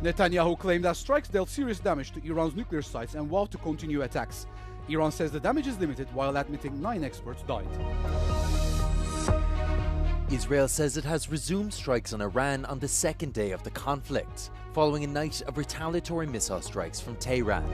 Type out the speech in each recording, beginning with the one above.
Netanyahu claimed that strikes dealt serious damage to Iran's nuclear sites and vowed to continue attacks. Iran says the damage is limited, while admitting 9 experts died. Israel says it has resumed strikes on Iran on the second day of the conflict, following a night of retaliatory missile strikes from Tehran.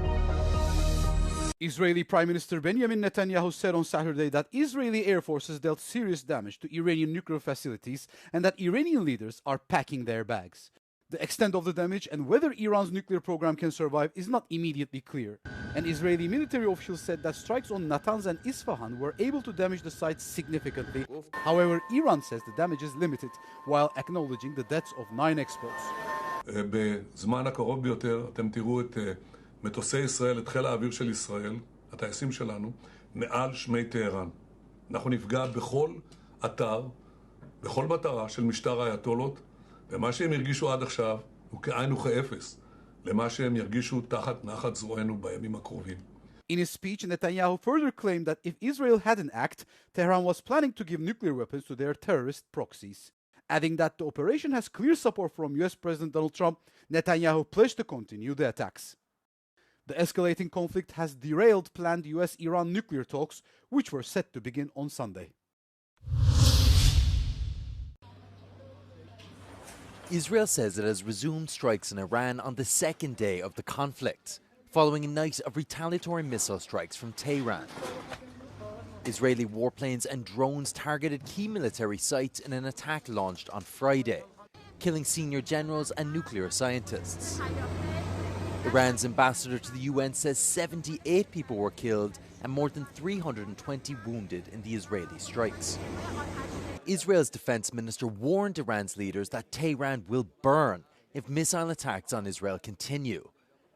Israeli Prime Minister Benjamin Netanyahu said on Saturday that Israeli air forces dealt serious damage to Iranian nuclear facilities and that Iranian leaders are packing their bags. The extent of the damage and whether Iran's nuclear program can survive is not immediately clear. An Israeli military official said that strikes on Natanz and Isfahan were able to damage the sites significantly. However, Iran says the damage is limited, while acknowledging the deaths of 9 experts. בזמן הקרוב ביותר אתם תראו את מטוסי ישראל, את חיל האוויר של ישראל, הטייסים שלנו, מעל שמי טהרן. אנחנו נפגע בכל אתר, בכל מטרה של משטר האייתולות, ומה שהם הרגישו עד עכשיו הוא כאין וכאפס למה שהם ירגישו תחת נחת זרוענו בימים הקרובים. In his speech, Netanyahu further claimed that if Israel hadn't acted, Tehran was planning to give nuclear weapons to their terrorist proxies. Adding that the operation has clear support from US President Donald Trump, Netanyahu pledged to continue the attacks. The escalating conflict has derailed planned US-Iran nuclear talks, which were set to begin on Sunday. Israel says it has resumed strikes in Iran on the second day of the conflict, following a night of retaliatory missile strikes from Tehran. Israeli warplanes and drones targeted key military sites in an attack launched on Friday, killing senior generals and nuclear scientists. Iran's ambassador to the UN says 78 people were killed and more than 320 wounded in the Israeli strikes. Israel's defense minister warned Iran's leaders that Tehran will burn if missile attacks on Israel continue,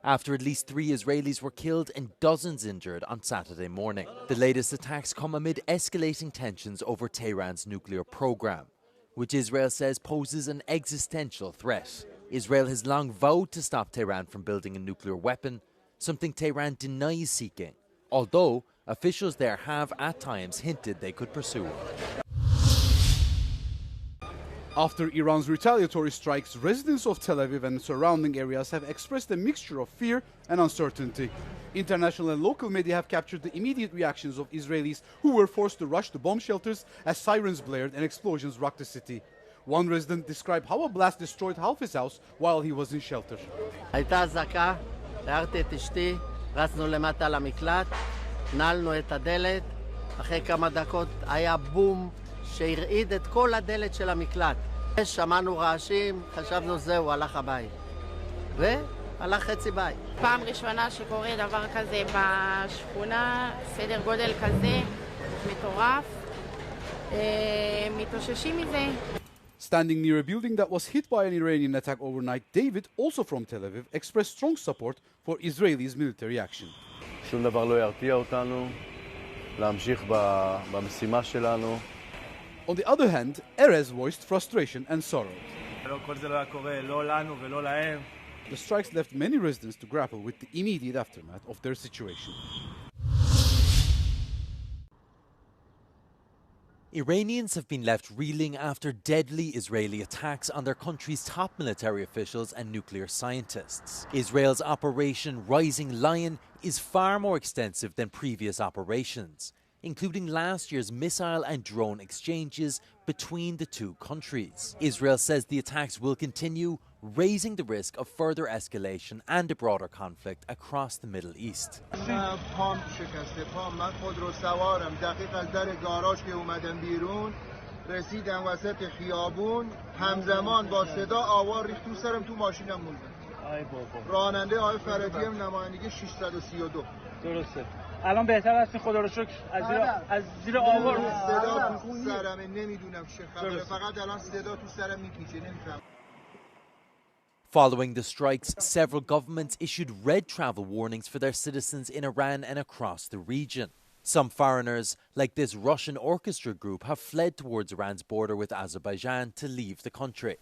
after at least 3 Israelis were killed and dozens injured on Saturday morning. The latest attacks come amid escalating tensions over Tehran's nuclear program, which Israel says poses an existential threat. Israel has long vowed to stop Tehran from building a nuclear weapon, something Tehran denies seeking, although officials there have at times hinted they could pursue it. After Iran's retaliatory strikes, residents of Tel Aviv and surrounding areas have expressed a mixture of fear and uncertainty. International and local media have captured the immediate reactions of Israelis who were forced to rush to bomb shelters as sirens blared and explosions rocked the city. One resident described how a blast destroyed half his house while he was in shelter. הייתה אזעקה, הערתי את אשתי, רצנו למטה למקלט, נעלנו את הדלת, אחרי כמה דקות היה בום שהרעיד את כל הדלת של המקלט. שמענו רעשים, חשבנו זהו, הלך הבית. והלך חצי בית. פעם ראשונה שקורה דבר כזה בשכונה, סדר גודל כזה, מטורף, מתאוששים מזה. Standing near a building that was hit by an Iranian attack overnight, David, also from Tel Aviv, expressed strong support for Israelis' military action. שום דבר לא ירתיע אותנו להמשיך במשימה שלנו. On the other hand, Erez voiced frustration and sorrow. The strikes left many residents to grapple with the immediate aftermath of their situation. Iranians have been left reeling after deadly Israeli attacks on their country's top military officials and nuclear scientists. Israel's Operation Rising Lion is far more extensive than previous operations, including last year's missile and drone exchanges between the two countries. Israel says the attacks will continue, raising the risk of further escalation and a broader conflict across the Middle East. رسیدم وسط خیابون همزمان با صدا آوار ریخت تو سرم تو ماشینم موندم راننده آقای فرادی نمایندگی 632 درسته الان بهتر هستین خدا رو شکر از زیر آوار صدا تو سرم نمیدونم چه خبره فقط الان صدا تو سرم میپیچه نمیفهم. Following the strikes, several governments issued red travel warnings for their citizens in Iran and across the region. Some foreigners, like this Russian orchestra group, have fled towards Iran's border with Azerbaijan to leave the country.